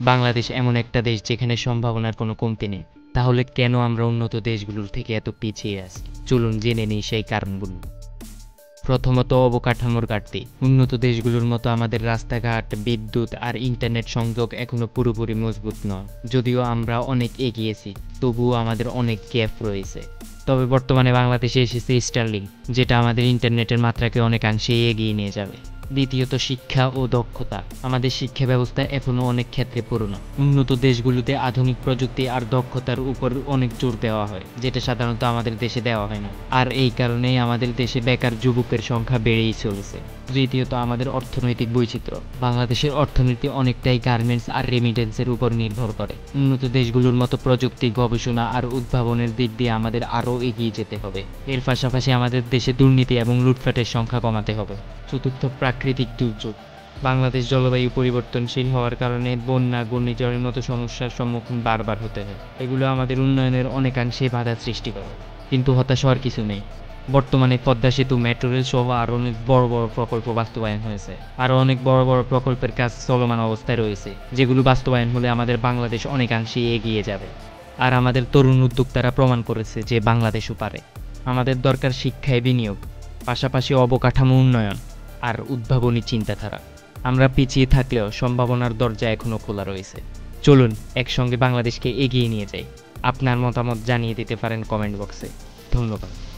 বাংলাদেশ এমন একটা দেশ যেখানে সম্ভাবনার কোনো কমতি নেই। তাহলে কেন আমরা উন্নত দেশগুলোর থেকে এত পিছিয়ে আছি? চলুন জেনে নিই সেই কারণগুলো। প্রথমত, অবকাঠামোর ঘাটতি। উন্নত দেশগুলোর মতো আমাদের রাস্তাঘাট, বিদ্যুৎ আর ইন্টারনেট সংযোগ এখনো পুরোপুরি মজবুত নয়। যদিও আমরা অনেক এগিয়েছি, তবুও আমাদের অনেক গ্যাপ রয়েছে। তবে বর্তমানে বাংলাদেশে এসেছে স্টারলিংক, যেটা আমাদের ইন্টারনেটের মাত্রাকে অনেকাংশেই এগিয়ে নিয়ে যাবে। দ্বিতীয়ত, শিক্ষা ও দক্ষতা। আমাদের শিক্ষা ব্যবস্থা এখনও অনেক ক্ষেত্রে পুরনো। উন্নত দেশগুলোতে আধুনিক প্রযুক্তি আর দক্ষতার উপর অনেক জোর দেওয়া হয়, যেটা সাধারণত আমাদের দেশে দেওয়া হয় না। আর এই কারণেই আমাদের দেশে বেকার যুবকের সংখ্যা বেড়েই চলেছে। তৃতীয়ত, আমাদের অর্থনৈতিক বৈচিত্র্য। বাংলাদেশের অর্থনীতি অনেকটাই গার্মেন্টস আর রেমিটেন্সের উপর নির্ভর করে। উন্নত দেশগুলোর মতো প্রযুক্তি, গবেষণা আর উদ্ভাবনের দিক দিয়ে আমাদের আরও এগিয়ে যেতে হবে। এর পাশাপাশি আমাদের দেশে দুর্নীতি এবং লুটপাটের সংখ্যা কমাতে হবে। চতুর্থ, প্রাকৃতিক দুর্যোগ। বাংলাদেশ জলবায়ু পরিবর্তনশীল হওয়ার কারণে বন্যা, ঘূর্ণিঝড়ের মতো সমস্যার সম্মুখীন বারবার হতে হয়। এগুলো আমাদের উন্নয়নের অনেকাংশে বাধা সৃষ্টি করে। কিন্তু হতাশ হওয়ার কিছু নেই। বর্তমানে পদ্মা সেতু, মেট্রো রেল সহ আরও অনেক বড় বড় প্রকল্প বাস্তবায়ন হয়েছে। আরও অনেক বড় বড় প্রকল্পের কাজ চলমান অবস্থায় রয়েছে, যেগুলো বাস্তবায়ন হলে আমাদের বাংলাদেশ অনেকাংশেই এগিয়ে যাবে। আর আমাদের তরুণ উদ্যোক্তারা প্রমাণ করেছে যে বাংলাদেশও পারে। আমাদের দরকার শিক্ষায় বিনিয়োগ, পাশাপাশি অবকাঠামো উন্নয়ন আর উদ্ভাবনী চিন্তাধারা। আমরা পিছিয়ে থাকলেও সম্ভাবনার দরজা এখনও খোলা রয়েছে। চলুন একসঙ্গে বাংলাদেশকে এগিয়ে নিয়ে যাই। আপনার মতামত জানিয়ে দিতে পারেন কমেন্ট বক্সে। ধন্যবাদ।